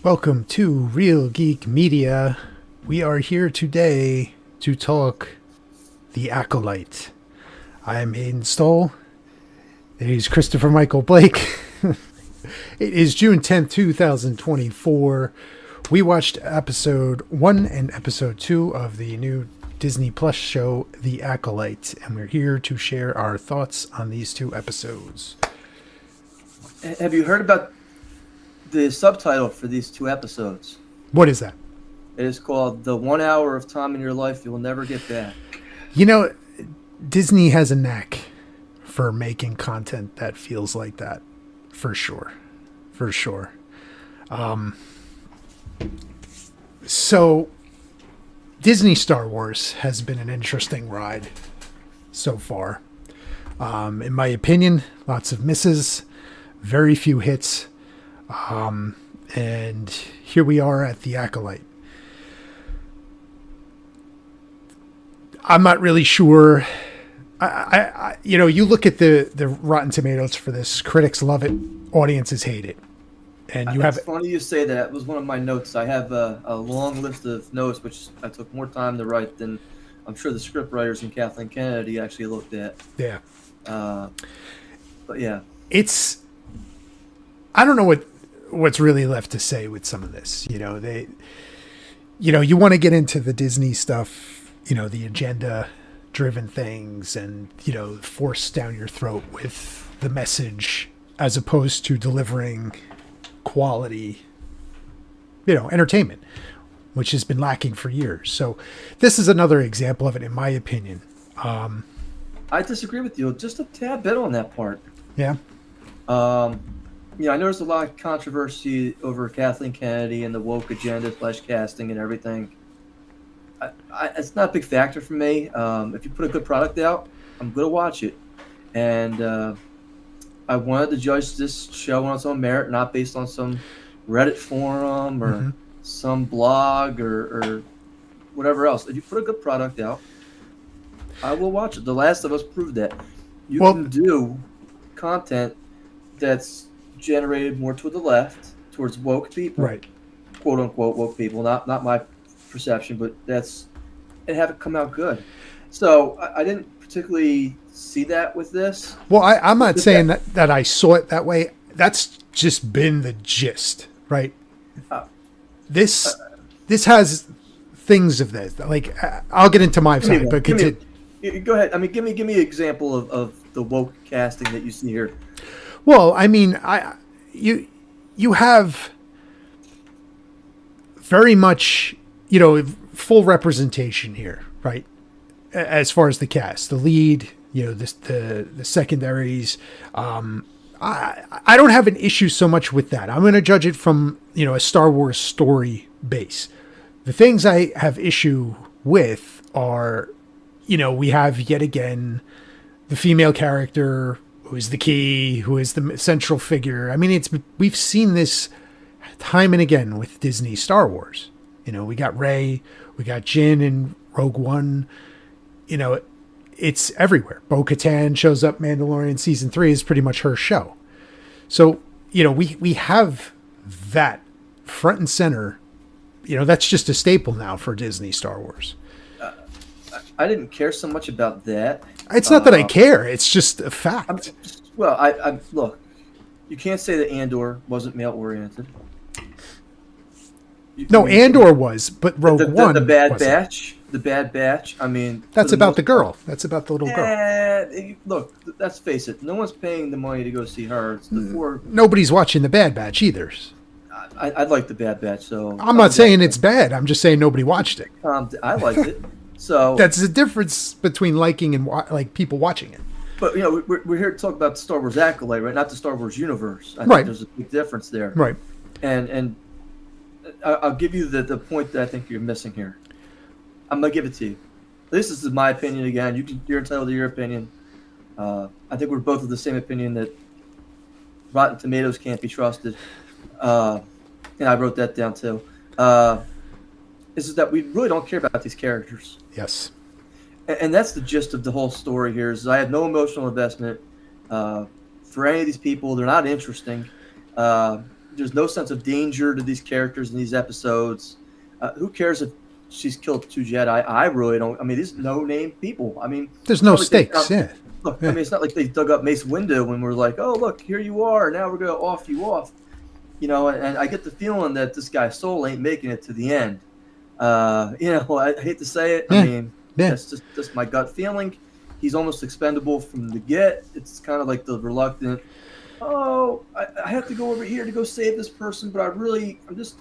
Welcome to Real Geek Media. We are here today to talk The Acolyte. I am Hayden Stoll. It is Christopher Michael Blake. It is June 10th, 2024. We watched episode 1 and episode 2 of the new Disney Plus show, The Acolyte, and we're here to share our thoughts on these two episodes. Have you heard about the subtitle for these two episodes? What is that? It is called The 1 Hour of Time in Your Life You'll Never Get Back. You know, Disney has a knack for making content that feels like that. For sure. For sure. So, Disney Star Wars has been an interesting ride so far. In my opinion, lots of misses, very few hits. And here we are at The Acolyte. I'm not really sure. You look at the Rotten Tomatoes for this. Critics love it. Audiences hate it. And you have. It's funny you say that. It was one of my notes. I have a long list of notes, which I took more time to write than I'm sure the script writers and Kathleen Kennedy actually looked at. Yeah. But yeah. I don't know what's really left to say with some of this. You want to get into the Disney stuff, the agenda driven things and, forced down your throat with the message as opposed to delivering quality, entertainment, which has been lacking for years. So this is another example of it, in my opinion. I disagree with you just a tad bit on that part. Yeah. I noticed a lot of controversy over Kathleen Kennedy and the woke agenda / casting and everything. It's not a big factor for me. If you put a good product out, I'm going to watch it. And I wanted to judge this show on its own merit, not based on some Reddit forum or some blog or whatever else. If you put a good product out, I will watch it. The Last of Us proved that. You can do content that's generated more to the left, towards woke people, right? "Quote unquote" woke people, not my perception, but and have it come out good. So I didn't particularly see that with this. Well, I'm not saying that I saw it that way. That's just been the gist, right? This has things of this. Like, I'll get into my side, but continue. Go ahead. I mean, give me an example of the woke casting that you see here. Well, I mean, you have very much, full representation here, right? As far as the cast, the lead, the secondaries. I don't have an issue so much with that. I'm going to judge it from, a Star Wars story base. The things I have issue with are, we have yet again the female character who is the key, who is the central figure. I mean, we've seen this time and again with Disney Star Wars. We got Rey, we got Jin in Rogue One. It's everywhere. Bo-Katan shows up. Mandalorian season 3 is pretty much her show. So, we have that front and center. That's just a staple now for Disney Star Wars. I didn't care so much about that. It's not that I care. It's just a fact. I look. You can't say that Andor wasn't male oriented. Andor was, but Rogue One. The Bad wasn't. Batch. The Bad Batch. I mean, that's about the girl. That's about the little girl. Look, let's face it. No one's paying the money to go see her. It's the four. Nobody's watching the Bad Batch either. I like the Bad Batch. So I'm not saying it's bad. I'm just saying nobody watched it. I liked it. So that's the difference between liking and people watching it. But we're here to talk about the Star Wars Acolyte, right? Not the Star Wars universe. I think there's a big difference there. Right. And I'll give you the point that I think you're missing here. I'm gonna give it to you. This is my opinion again. You're entitled to your opinion. I think we're both of the same opinion that Rotten Tomatoes can't be trusted. And I wrote that down too. Is that we really don't care about these characters. Yes. And that's the gist of the whole story here. Is I have no emotional investment for any of these people. They're not interesting. there's no sense of danger to these characters in these episodes. Who cares if she's killed 2 Jedi? I really don't. I mean, these no-name people. I mean, There's no stakes. Yeah. Look, I mean, it's not like they dug up Mace Windu and we're like, oh, look, here you are. Now we're going to off you off. You know, and I get the feeling that this guy's soul ain't making it to the end. You know, I hate to say it. I mean, that's just my gut feeling. He's almost expendable from the get. It's kind of like the reluctant, oh, I have to go over here to go save this person, but I'm just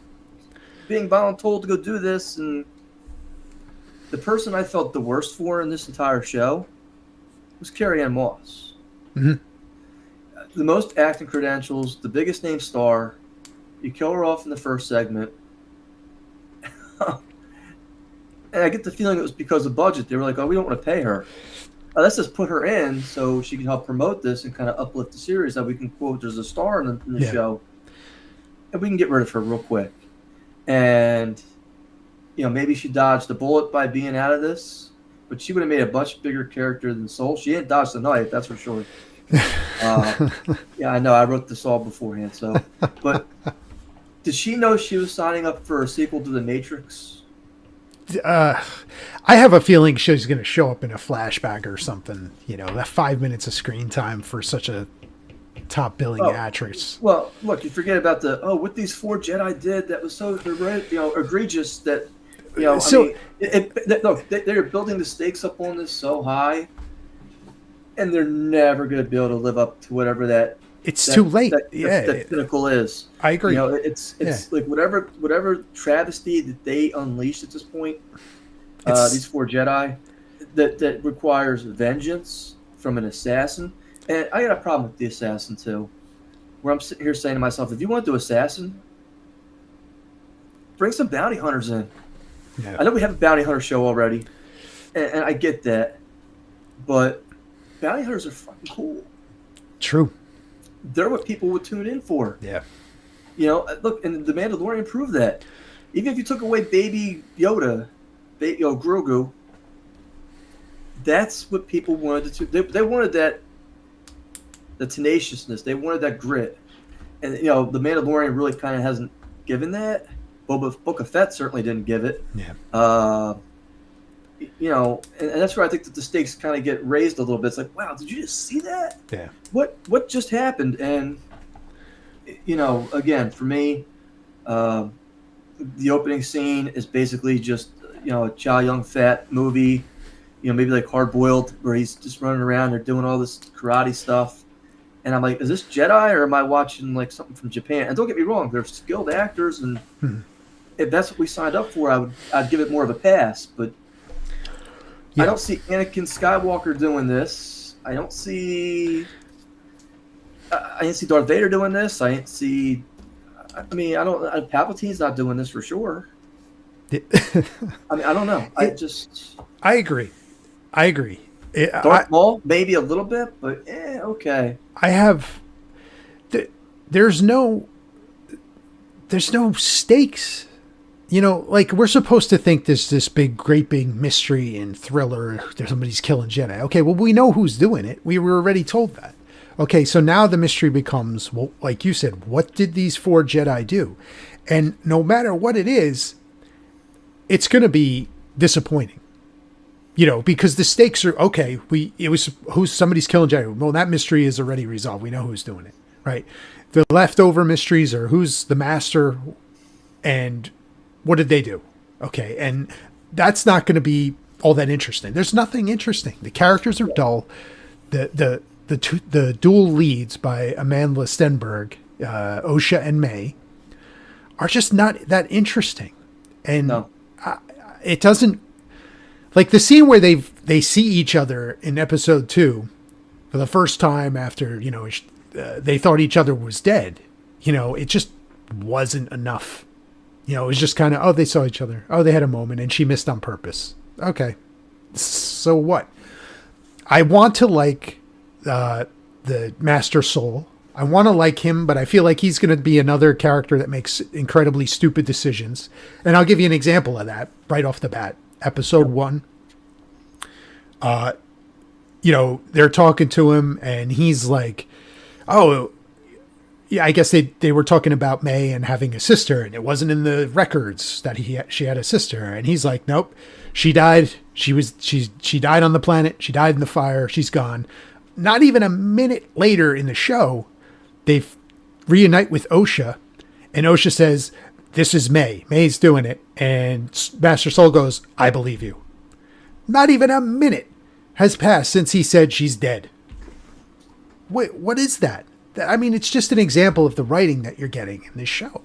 being voluntold to go do this. And the person I felt the worst for in this entire show was Carrie Ann Moss. Mm-hmm. The most acting credentials, the biggest name star. You kill her off in the first segment. And I get the feeling it was because of budget. They were like, oh, we don't want to pay her. Let's just put her in so she can help promote this and kind of uplift the series that we can quote as a star in the show. And we can get rid of her real quick. And, you know, maybe she dodged the bullet by being out of this, but she would have made a much bigger character than Soul. She didn't dodge the knife, that's for sure. Yeah, I know. I wrote this all beforehand. So, but did she know she was signing up for a sequel to The Matrix? I have a feeling she's going to show up in a flashback or something. You know, that 5 minutes of screen time for such a top billing actress. Well, look, you forget about what these 4 Jedi did that was so egregious that So, look, they're building the stakes up on this so high, and they're never going to be able to live up to whatever that. It's too late. That pinnacle is. I agree. You know, it's like whatever travesty that they unleashed at this point. These 4 Jedi, that requires vengeance from an assassin, and I got a problem with the assassin too. Where I'm sitting here saying to myself, if you want to do assassin, bring some bounty hunters in. Yeah. I know we have a bounty hunter show already, and I get that, but bounty hunters are fucking cool. True. They're what people would tune in for. Yeah. You know, look, and The Mandalorian proved that. Even if you took away Baby Yoda, Grogu, that's what people wanted to. They wanted that, the tenaciousness. They wanted that grit. And, The Mandalorian really kind of hasn't given that. Book of Fett certainly didn't give it. Yeah. And that's where I think that the stakes kind of get raised a little bit. It's like, wow, did you just see that? Yeah. What just happened? And, again, for me, the opening scene is basically just, a Chow Yun-Fat movie, maybe like Hard Boiled, where he's just running around. They're doing all this karate stuff. And I'm like, is this Jedi or am I watching like something from Japan? And don't get me wrong, they're skilled actors. And if that's what we signed up for, I'd give it more of a pass. But I don't see Anakin Skywalker doing this. I didn't see Darth Vader doing this. I Palpatine's not doing this for sure. I don't know. I agree. Darth Maul, maybe a little bit, but okay. There's no stakes. Like we're supposed to think there's this great big mystery and thriller. There's somebody's killing Jedi. Okay, well, we know who's doing it. We were already told that. Okay, so now the mystery becomes, well, like you said, what did these 4 Jedi do? And no matter what it is, it's going to be disappointing. Because the stakes are, okay, somebody's killing Jedi. Well, that mystery is already resolved. We know who's doing it, right? The leftover mysteries are who's the master and what did they do? Okay, and that's not going to be all that interesting. There's nothing interesting. The characters are dull. The dual leads by Amandla Stenberg, Osha and May, are just not that interesting. And it doesn't, like the scene where they see each other in episode 2 for the first time after, they thought each other was dead. It just wasn't enough. It was just kind of, they saw each other. Oh, they had a moment and she missed on purpose. Okay. So what? I want to like the Master Soul. I want to like him, but I feel like he's going to be another character that makes incredibly stupid decisions. And I'll give you an example of that right off the bat. Episode 1, they're talking to him and he's like, oh, yeah, I guess they were talking about May and having a sister, and it wasn't in the records that she had a sister. And he's like, nope, she died. She died on the planet. She died in the fire. She's gone. Not even a minute later in the show, they reunite with Osha, and Osha says, "This is May. May's doing it." And Master Soul goes, "I believe you." Not even a minute has passed since he said she's dead. Wait, what is that? I mean, it's just an example of the writing that you're getting in this show.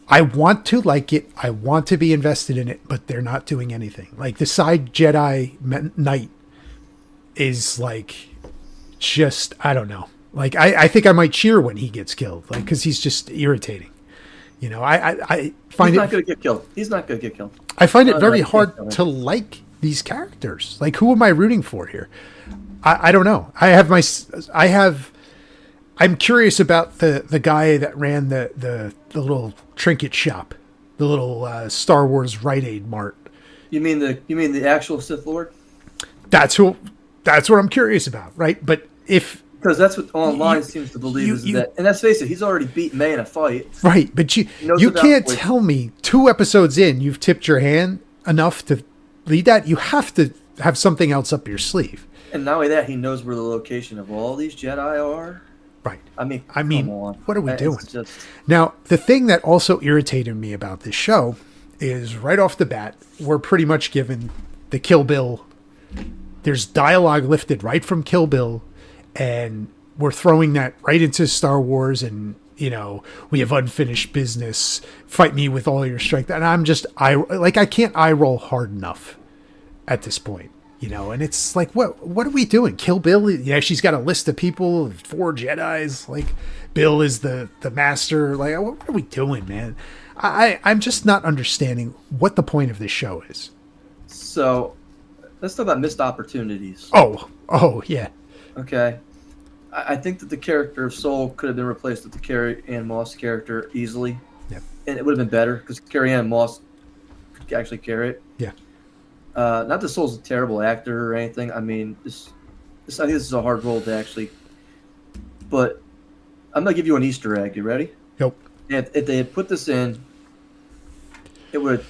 I want to like it. I want to be invested in it, but they're not doing anything. Like the side Jedi Knight is like, just, I don't know. Like, I think I might cheer when he gets killed, like, because he's just irritating. You know, I find he's not going to get killed. He's not going to get killed. I find it very hard to like these characters. Like, who am I rooting for here? I don't know. I'm curious about the guy that ran the little trinket shop, the little Star Wars Rite Aid Mart. You mean the actual Sith Lord? That's what I'm curious about, right? But because that's what online seems to believe is that, and let's face it, he's already beat May in a fight, right? But you can't tell me 2 episodes in you've tipped your hand enough to lead that. You have to have something else up your sleeve. And not only that, he knows where the location of all these Jedi are. Right. I mean, what are we doing? Just... Now, the thing that also irritated me about this show is right off the bat, we're pretty much given the Kill Bill. There's dialogue lifted right from Kill Bill, and we're throwing that right into Star Wars, and, you know, we have unfinished business. Fight me with all your strength. And I can't eye roll hard enough at this point. You know, and it's like, what are we doing? Kill Bill? Yeah, she's got a list of people, 4 Jedis. Like, Bill is the master. Like, what are we doing, man? I'm just not understanding what the point of this show is. So, let's talk about missed opportunities. Oh, yeah. Okay. I think that the character of Soul could have been replaced with the Carrie Ann Moss character easily. Yeah. And it would have been better, because Carrie Ann Moss could actually carry it. Yeah. Not that Soul's a terrible actor or anything. I mean, I think this is a hard role to actually. But I'm gonna give you an Easter egg. You ready? Nope. If they had put this in, it would have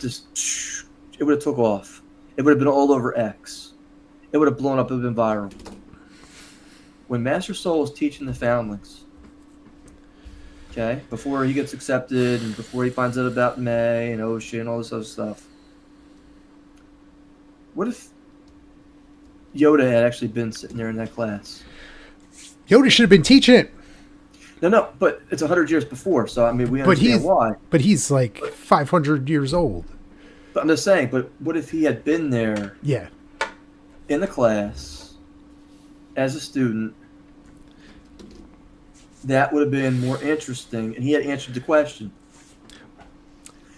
took off. It would have been all over X. It would have blown up. It would have been viral. When Master Soul was teaching the foundlings, okay, before he gets accepted and before he finds out about May and Osha and all this other stuff. What if Yoda had actually been sitting there in that class? Yoda should have been teaching it. No, but it's 100 years before, so I mean, we understand why. But he's like 500 years old. But I'm just saying, but what if he had been there? Yeah. In the class, as a student, that would have been more interesting, and he had answered the question.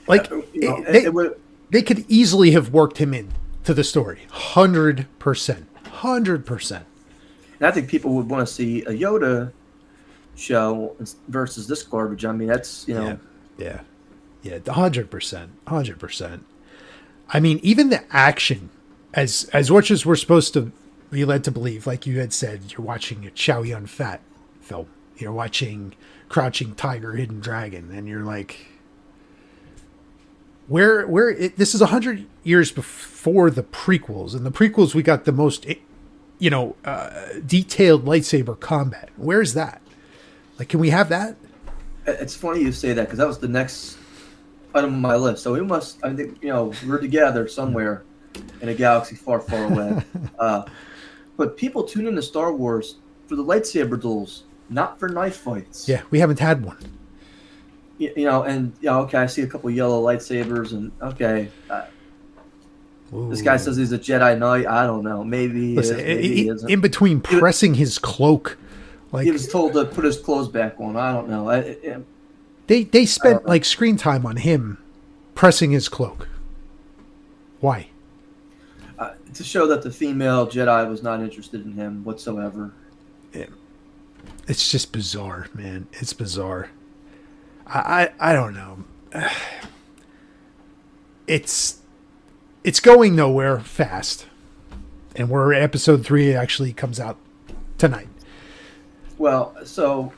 Like, they could easily have worked him in to the story. 100%. 100%. And I think people would want to see a Yoda show versus this garbage. I mean, that's, you know. Yeah. 100%. 100%. I mean, even the action, as much as we're supposed to be led to believe, like you had said, you're watching a Chow Yun-Fat film. You're watching Crouching Tiger, Hidden Dragon, and you're like, this is 100 years before the prequels. In the prequels, we got the most, detailed lightsaber combat. Where's that? Like, can we have that? It's funny you say that, because that was the next item on my list. So I think, we're together somewhere in a galaxy far, far away. But people tune into Star Wars for the lightsaber duels, not for knife fights. Yeah, we haven't had one. Okay, I see a couple yellow lightsabers, and okay, this guy says he's a Jedi Knight. I don't know. Maybe he is, maybe he isn't. In between pressing his cloak, like he was told to put his clothes back on. I don't know. They spent like screen time on him pressing his cloak. Why? To show that the female Jedi was not interested in him whatsoever. It's just bizarre, man. It's bizarre. I don't know. It's going nowhere fast, and we're episode 3 actually comes out tonight. Well, so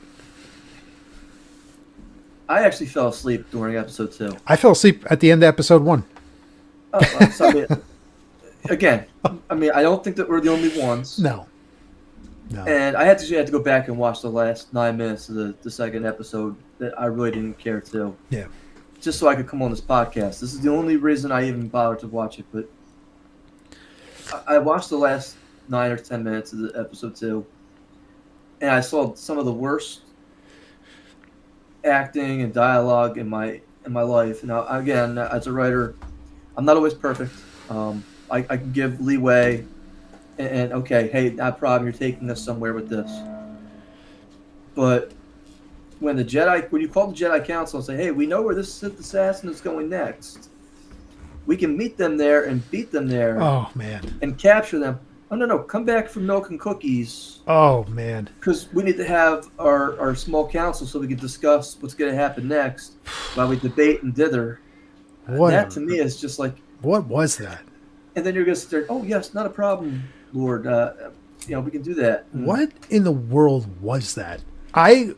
I actually fell asleep during episode 2. I fell asleep at the end of episode 1. Oh, so, again, I mean, I don't think that we're the only ones. No. And I had to go back and watch the last 9 minutes of the second episode that I really didn't care to. Yeah. Just so I could come on this podcast. This is the only reason I even bothered to watch it. But I watched the last 9 or 10 minutes of the episode 2, and I saw some of the worst acting and dialogue in my life. Now, again, as a writer, I'm not always perfect. I can give leeway, and okay, hey, not a problem. You're taking us somewhere with this. But when you call the Jedi Council and say, hey, we know where this Sith assassin is going next, we can meet them there and beat them there. Oh, man. And capture them. Oh, no, come back from Milk and Cookies. Oh, man. Because we need to have our small council so we can discuss what's going to happen next while we debate and dither. That, to me, is just like... What was that? And then you're going to sit there, oh, yes, not a problem, Lord. We can do that. What in the world was that? I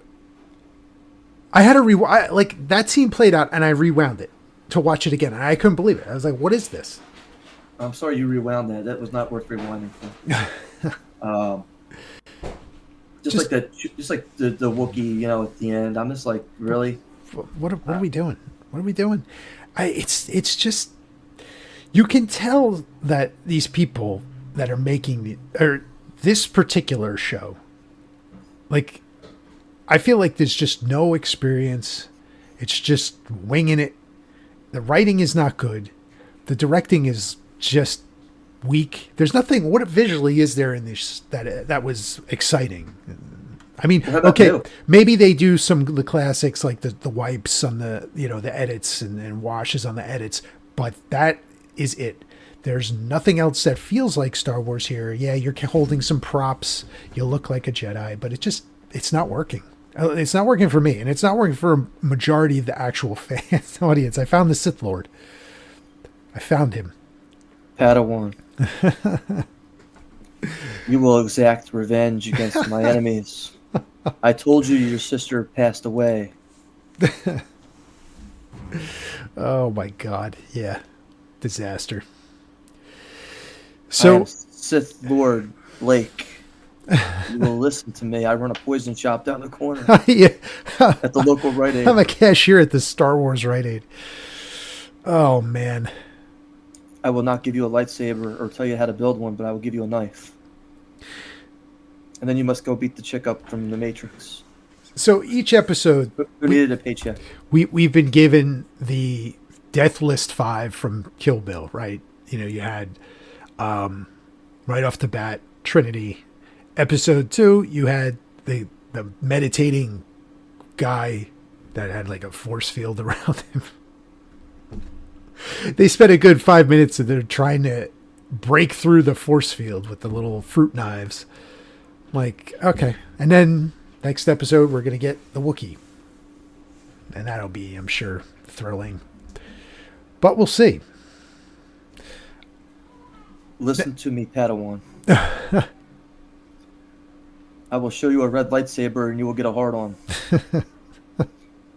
had to rewind... Like, that scene played out, and I rewound it to watch it again. And I couldn't believe it. I was like, what is this? I'm sorry you rewound that. That was not worth rewinding for. Just like the Wookiee, at the end. I'm just like, really? What are we doing? What are we doing? It's just, you can tell that these people that are making this particular show, like, I feel like there's just no experience. It's just winging it. The writing is not good. The directing is just weak. There's nothing. What visually is there in this that was exciting? I mean, okay, maybe they do some of the classics like the wipes on the the edits and washes on the edits, but that is it. There's nothing else that feels like Star Wars here. Yeah, you're holding some props. You look like a Jedi, but it's not working. It's not working for me, and it's not working for a majority of the actual fans audience. I found the Sith Lord. I found him. Padawan. You will exact revenge against my enemies. I told you your sister passed away. Oh my God. Yeah. Disaster. So Sith Lord Blake. You will listen to me. I run a poison shop down the corner. Yeah. At the local Rite Aid. I'm a cashier at the Star Wars Rite Aid. Oh man. I will not give you a lightsaber or tell you how to build one, but I will give you a knife. And then you must go beat the chick up from the Matrix. So each episode, who needed a paycheck. We've been given the Death List 5 from Kill Bill, right? You had right off the bat Trinity. Episode 2, you had the meditating guy that had like a force field around him. They spent a good 5 minutes of there trying to break through the force field with the little fruit knives. Like, okay. And then next episode, we're going to get the Wookiee. And that'll be, I'm sure, thrilling. But we'll see. Listen to me, Padawan. I will show you a red lightsaber and you will get a hard-on.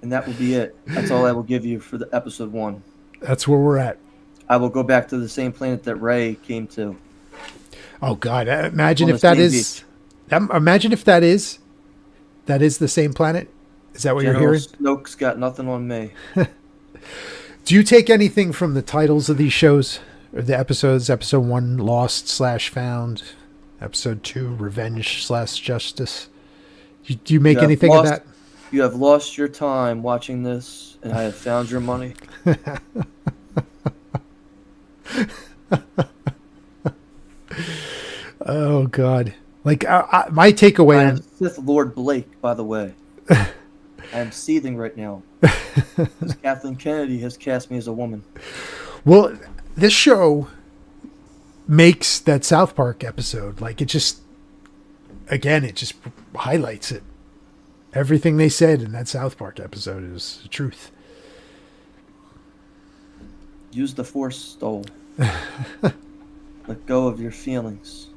And that will be it. That's all I will give you for the episode 1. That's where we're at. I will go back to the same planet that Rey came to. Oh God! Imagine if that is. Imagine if that is the same planet. Is that what General you're hearing? Snoke's got nothing on me. Do you take anything from the titles of these shows or the episodes? Episode 1, Lost/Found. Episode 2, Revenge/Justice. Do you make anything of that? You have lost your time watching this, and I have found your money. Oh God! Like my takeaway. I am Sith Lord Blake, by the way. I am seething right now. Because Kathleen Kennedy has cast me as a woman. Well, this show makes that South Park episode like it just highlights it. Everything they said in that South Park episode is the truth. Use the Force, Stole. Let go of your feelings.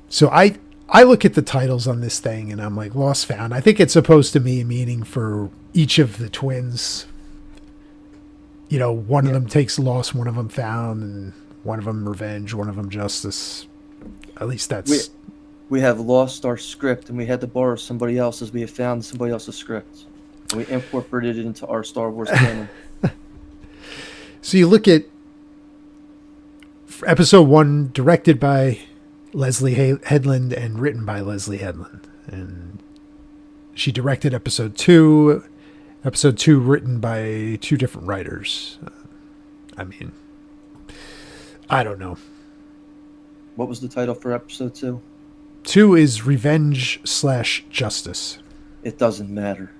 So I I look at the titles on this thing and I'm like, Lost Found. I think it's supposed to be meaning for each of the twins. You know, one of them takes lost, one of them found, and one of them revenge, one of them justice. At least that's... We have lost our script, and we had to borrow somebody else's. We have found somebody else's script. And we incorporated it into our Star Wars canon. So you look at episode 1, directed by Leslie Headland and written by Leslie Headland. And she directed episode 2. Episode 2 written by 2 different writers. I mean, I don't know. What was the title for episode 2? 2 is Revenge/Justice. It doesn't matter.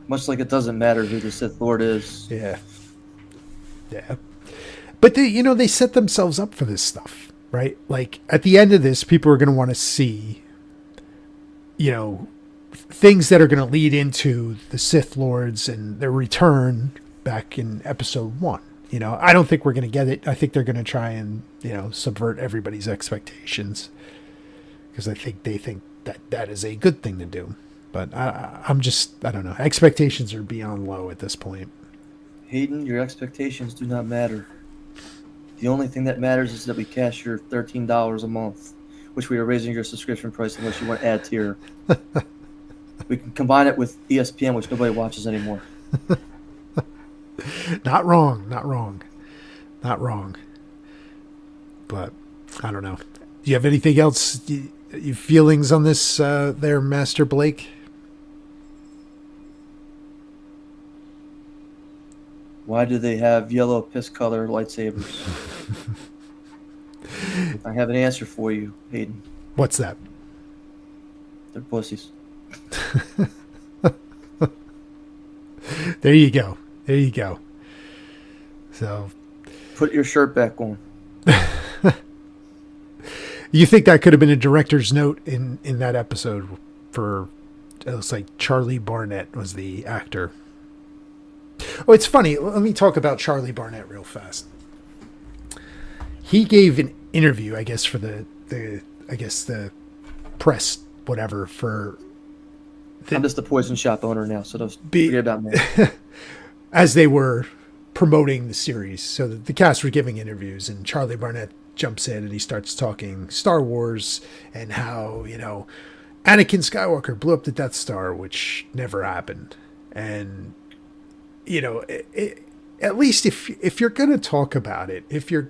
Much like it doesn't matter who the Sith Lord is. Yeah. Yeah. But they set themselves up for this stuff, right? Like, at the end of this, people are going to want to see, things that are going to lead into the Sith Lords and their return back in episode 1. I don't think we're going to get it. I think they're going to try and, subvert everybody's expectations, because I think they think that is a good thing to do. But I don't know. Expectations are beyond low at this point. Hayden, your expectations do not matter. The only thing that matters is that we cash your $13 a month, which we are raising your subscription price unless you want to add tier. We can combine it with ESPN, which nobody watches anymore. Not wrong. But I don't know. Do you have anything else? Your feelings on this there, Master Blake? Why do they have yellow piss color lightsabers? I have an answer for you, Hayden. What's that? They're pussies. There you go. So, put your shirt back on. You think that could have been a director's note in that episode for, it looks like Charlie Barnett was the actor. Oh, it's funny. Let me talk about Charlie Barnett real fast. He gave an interview, I guess, for the press, whatever, for... I'm just the poison shop owner now, so don't forget about me. As they were promoting the series, so the cast were giving interviews, and Charlie Barnett jumps in and he starts talking Star Wars and how, Anakin Skywalker blew up the Death Star, which never happened. And, at least if you're going to talk about it, if you're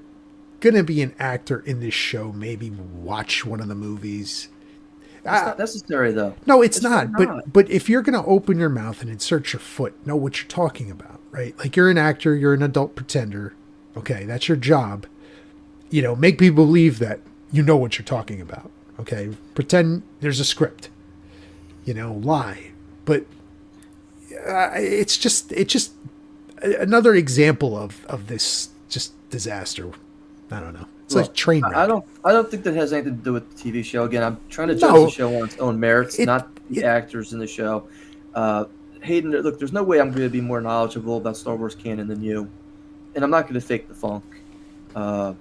going to be an actor in this show, maybe watch one of the movies. It's not necessary, though. No, it's not. But if you're going to open your mouth and insert your foot, know what you're talking about, right? Like, you're an actor, you're an adult pretender. Okay, that's your job. Make people believe that you know what you're talking about. Okay, pretend there's a script. Lie. But it's just another example of this just disaster. I don't know. It's like train wreck. I don't think that has anything to do with the TV show. Again, I'm trying to judge the show on its own merits, not the actors in the show. Hayden, look, there's no way I'm going to be more knowledgeable about Star Wars canon than you, and I'm not going to fake the funk. But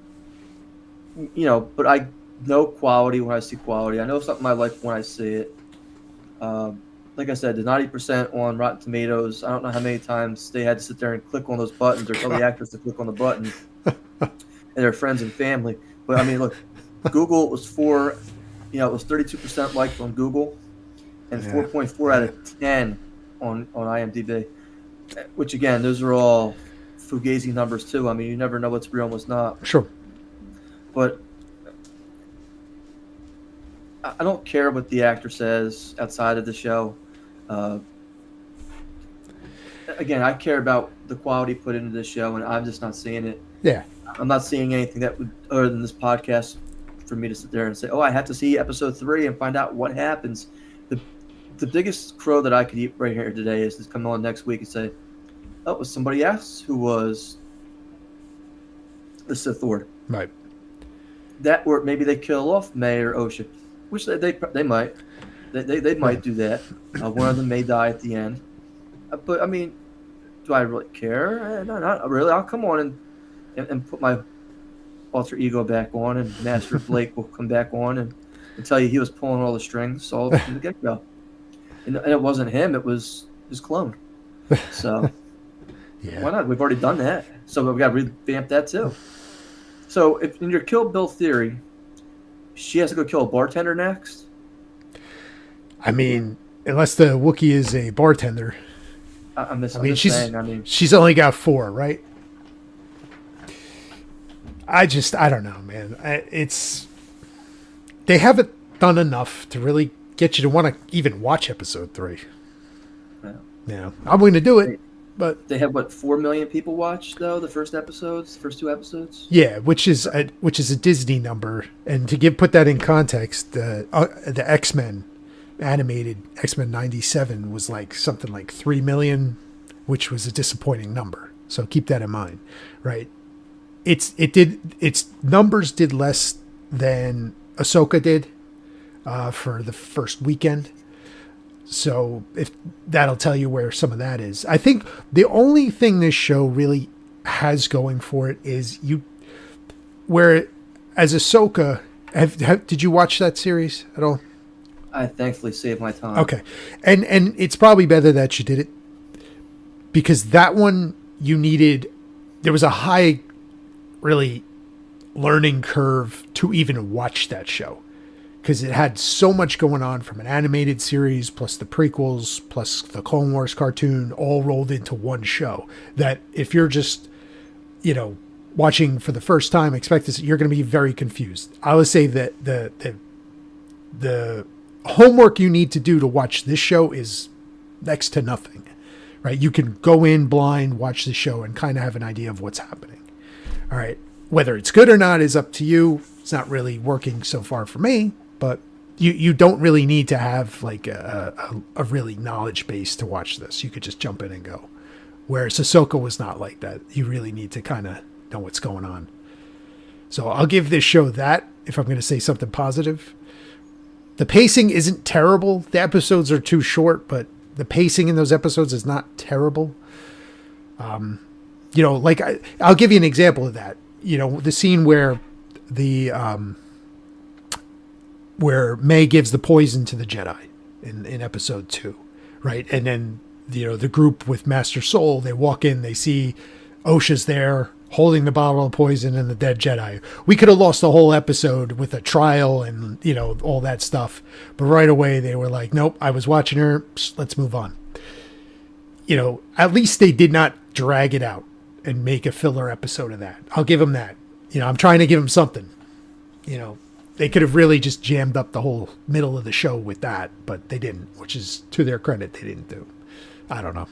I know quality when I see quality. I know something I like when I see it. Like I said, the 90% on Rotten Tomatoes, I don't know how many times they had to sit there and click on those buttons or tell the actors to click on the button and their friends and family. But, I mean, look, Google was it was 32% liked on Google and 4.4 out of 10 on IMDb, which, again, those are all fugazi numbers, too. I mean, you never know what's real and what's not. Sure. But I don't care what the actor says outside of the show. Again, I care about the quality put into this show, and I'm just not seeing it. Yeah. I'm not seeing anything that would, other than this podcast, for me to sit there and say, I have to see episode 3 and find out what happens. The biggest crow that I could eat right here today is to come on next week and say, it was somebody else who was the Sith Lord. Right. That, or maybe they kill off May or Osha, which they might. They might do that. One of them may die at the end. But, I mean, do I really care? No, not really. I'll come on and put my alter ego back on, and Master Blake will come back on and tell you he was pulling all the strings all from the get go, and it wasn't him; it was his clone. So Yeah. why not? We've already done that, so we've got to revamp that too. So if in your Kill Bill theory, she has to go kill a bartender next. I mean, unless the Wookiee is a bartender. I'm just she's saying, she's only got 4, right? I don't know, man. They haven't done enough to really get you to want to even watch episode 3. Yeah, I'm going to do it, but they have what 4 million people watched though the first 2 episodes. Yeah, which is a Disney number, and to put that in context, the X-Men animated X-Men 97 was like something like 3 million, which was a disappointing number. So keep that in mind, right? Its numbers did less than Ahsoka did for the first weekend. So if that'll tell you where some of that is. I think the only thing this show really has going for it is where as Ahsoka, did you watch that series at all? I thankfully saved my time. Okay. And it's probably better that you did it, because that one there was a high really learning curve to even watch that show, because it had so much going on from an animated series plus the prequels plus the Clone Wars cartoon all rolled into one show, that if you're just, watching for the first time, expect this, you're going to be very confused. I would say that the homework you need to do to watch this show is next to nothing, right? You can go in blind, watch the show, and kind of have an idea of what's happening. All right. Whether it's good or not is up to you. It's not really working so far for me, but you don't really need to have like a really knowledge base to watch this. You could just jump in and go. Whereas Ahsoka was not like that. You really need to kind of know what's going on. So I'll give this show that, if I'm going to say something positive. The pacing isn't terrible. The episodes are too short, but the pacing in those episodes is not terrible. I'll give you an example of that. The scene where where May gives the poison to the Jedi in episode 2, right? And then, the group with Master Soul, they walk in, they see Osha's there holding the bottle of poison and the dead Jedi. We could have lost the whole episode with a trial and, all that stuff. But right away they were like, nope, I was watching her. Let's move on. At least they did not drag it out and make a filler episode of that. I'll give them that. I'm trying to give them something. They could have really just jammed up the whole middle of the show with that, but they didn't, which is to their credit. They didn't do. I don't know.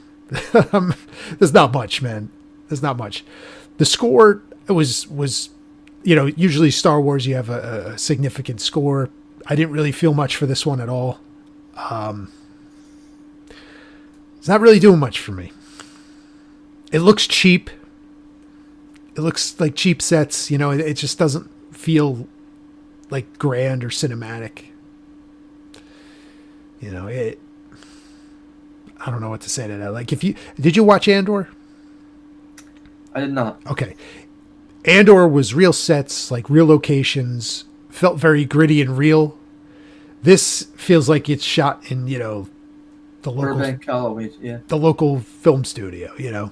There's not much, man. There's not much. The score was usually Star Wars, you have a significant score. I didn't really feel much for this one at all. It's not really doing much for me. It looks cheap. It looks like cheap sets. It just doesn't feel like grand or cinematic. I don't know what to say to that. Like, did you watch Andor? I did not. Okay. Andor was real sets, like real locations, felt very gritty and real. This feels like it's shot in, the local Burbank, Callaway, yeah. The local film studio,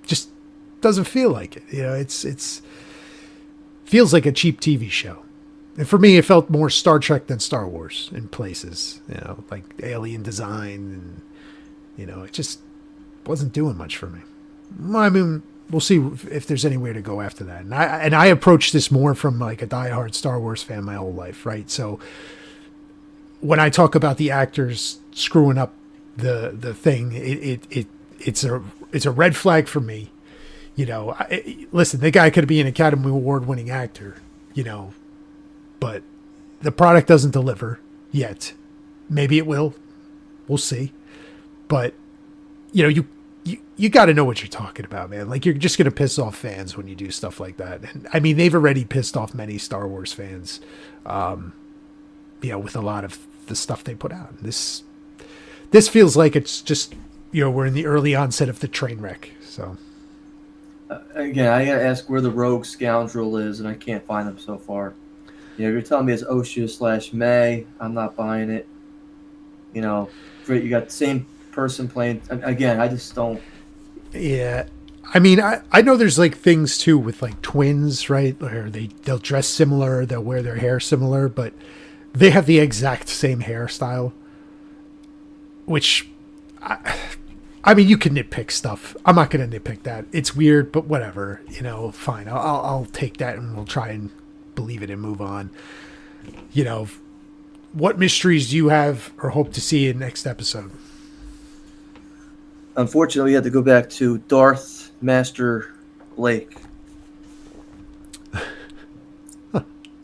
Just doesn't feel like it. It's feels like a cheap TV show. And for me, it felt more Star Trek than Star Wars in places, like alien design, and, it just wasn't doing much for me. I mean, we'll see if there's anywhere to go after that. And I approach this more from like a diehard Star Wars fan my whole life, right? So when I talk about the actors screwing up the thing, it's a red flag for me. Listen, the guy could be an Academy Award winning actor, but the product doesn't deliver yet. Maybe it will. We'll see. But you got to know what you're talking about, man. Like, you're just going to piss off fans when you do stuff like that. And I mean, they've already pissed off many Star Wars fans, with a lot of the stuff they put out. This feels like it's just, we're in the early onset of the train wreck. So Again, I gotta ask where the rogue scoundrel is, and I can't find him so far. You're telling me it's Osha / May. I'm not buying it. You got the same person playing. Again, I just don't. Yeah. I mean, I know there's like things too with like twins, right? Where they'll dress similar, they'll wear their hair similar, but they have the exact same hairstyle. Which, I mean, you can nitpick stuff. I'm not going to nitpick that. It's weird, but whatever. Fine. I'll take that and we'll try and believe it and move on. What mysteries do you have or hope to see in next episode? Unfortunately, we had to go back to Darth Master Blake.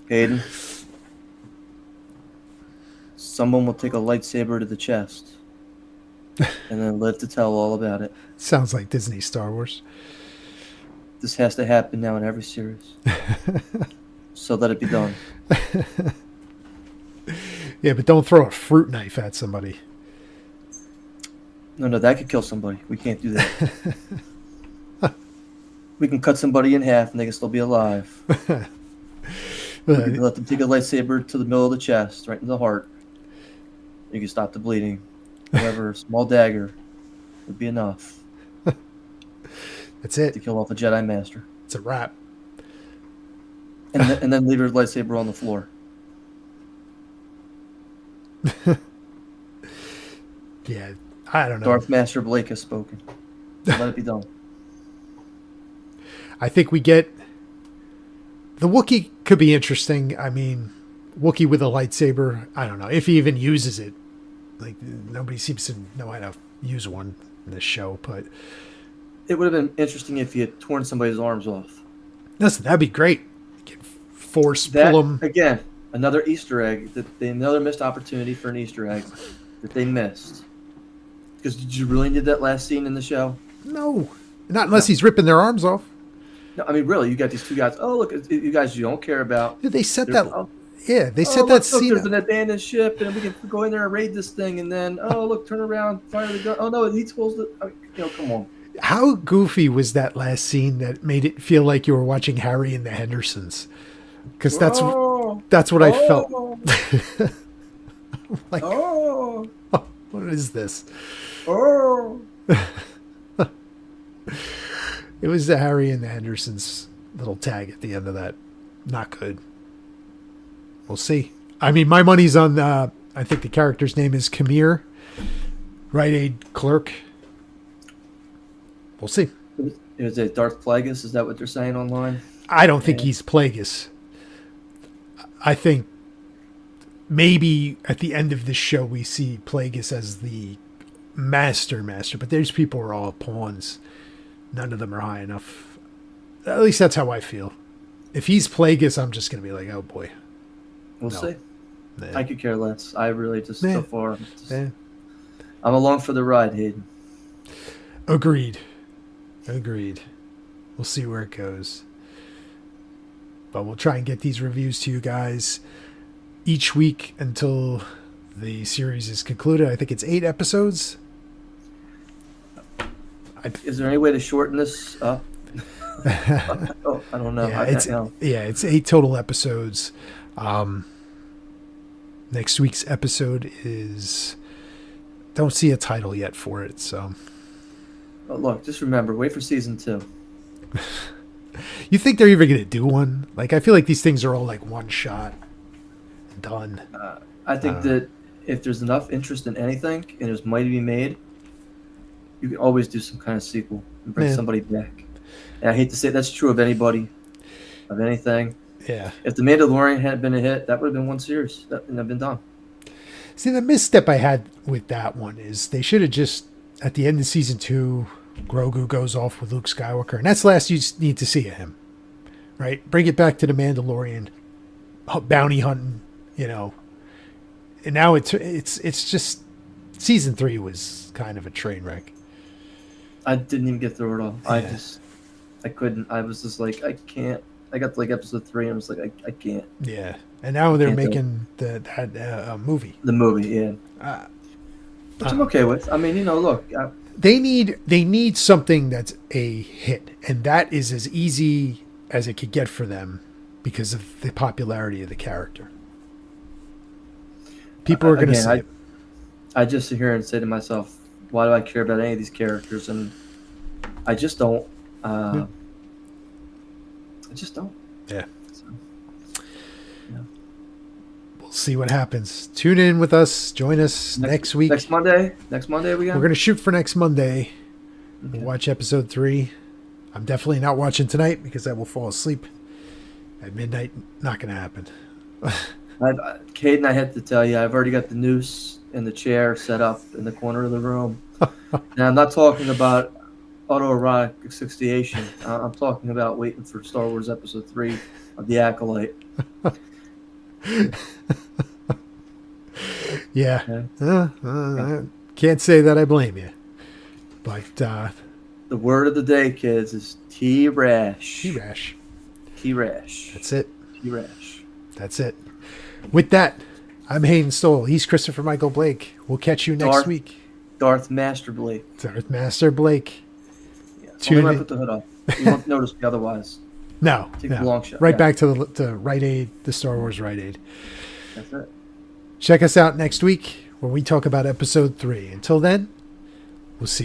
Hayden. Someone will take a lightsaber to the chest and then live to tell all about it. Sounds like Disney Star Wars. This has to happen now in every series. So let it be done. Yeah, but don't throw a fruit knife at somebody. No, that could kill somebody. We can't do that. We can cut somebody in half and they can still be alive. We can let them take a lightsaber to the middle of the chest, right in the heart. You can stop the bleeding. However, a small dagger would be enough. That's it. To kill off a Jedi Master. It's a wrap. And then leave her lightsaber on the floor. Yeah, I don't know. Darth Master Blake has spoken. So let it be done. I think we get... The Wookiee could be interesting. I mean, Wookiee with a lightsaber. I don't know if he even uses it. Like, nobody seems to know how to use one in this show, but... It would have been interesting if he had torn somebody's arms off. Listen, that'd be great. Pull them. Again, another Easter egg. Another missed opportunity for an Easter egg that they missed. Because did you really need that last scene in the show? No. Not unless he's ripping their arms off. No, I mean, really, you got these two guys. Oh, look, you guys you don't care about. Yeah, they set There's, that... Yeah, they set that scene There's up. an abandoned ship, and we can go in there and raid this thing, and then, look, turn around, fire the gun. Oh, no, he pulls the... come on. How goofy was that last scene that made it feel like you were watching Harry and the Hendersons? Because that's what I felt. Like, what is this? It was the Harry and the Hendersons little tag at the end of that. Not good. We'll see. I mean, my money's on, I think the character's name is Kamir, Rite Aid clerk. We'll see. Is it Darth Plagueis? Is that what they're saying online? I don't think he's Plagueis. I think maybe at the end of this show we see Plagueis as the master, but these people are all pawns. None of them are high enough. At least that's how I feel. If he's Plagueis, I'm just going to be like, oh boy. We'll see. Nah. I could care less. I really just, so far, I'm along for the ride, Hayden. Agreed. We'll see where it goes. But we'll try and get these reviews to you guys each week until the series is concluded. I think it's 8 episodes. Is there any way to shorten this up? I don't know. It's 8 total episodes. Next week's episode is... Don't see a title yet for it, so... But look, just remember, wait for season 2. You think they're even going to do one? Like, I feel like these things are all like one shot. Done. I think that if there's enough interest in anything and there's money to be made, you can always do some kind of sequel and bring somebody back. And I hate to say that's true of anybody, of anything. Yeah. If The Mandalorian hadn't been a hit, that would have been one series and I've been done. See, the misstep I had with that one is they should have just, at the end of season 2, Grogu goes off with Luke Skywalker, and that's the last you need to see of him, right? Bring it back to the Mandalorian, bounty hunting, And now it's just season 3 was kind of a train wreck. I didn't even get through it all. Yeah. I couldn't. I was just like, I can't. I got to like episode 3 and I was like, I can't. Yeah, and now they're making that movie. The movie, yeah. Which I'm okay with. I mean, look, They need something that's a hit, and that is as easy as it could get for them because of the popularity of the character. People are going to see it. I just sit here and say to myself, why do I care about any of these characters? And I just don't. I just don't. Yeah. So, yeah. We'll see what happens. Tune in with us. Join us next week. Next Monday. Next Monday we got. We're going to shoot for next Monday. Okay. We'll watch episode 3. I'm definitely not watching tonight because I will fall asleep at midnight. Not going to happen. Kate and I had to tell you, I've already got the noose and the chair set up in the corner of the room. Now, I'm not talking about autoerotic asphyxiation. I'm talking about waiting for Star Wars Episode 3 of the Acolyte. Yeah. Can't say that I blame you. But the word of the day, kids, is T-Rash. T-Rash. T-Rash. That's it. T-Rash. That's it. With that, I'm Hayden Stoll. He's Christopher Michael Blake. We'll catch you next week. Darth Master Blake. Darth Master Blake. Yeah. Only when I put the hood up. You won't notice me otherwise. No. Take a long shot. Right back to the Rite Aid, the Star Wars Rite Aid. That's it. Check us out next week when we talk about episode 3. Until then, we'll see you.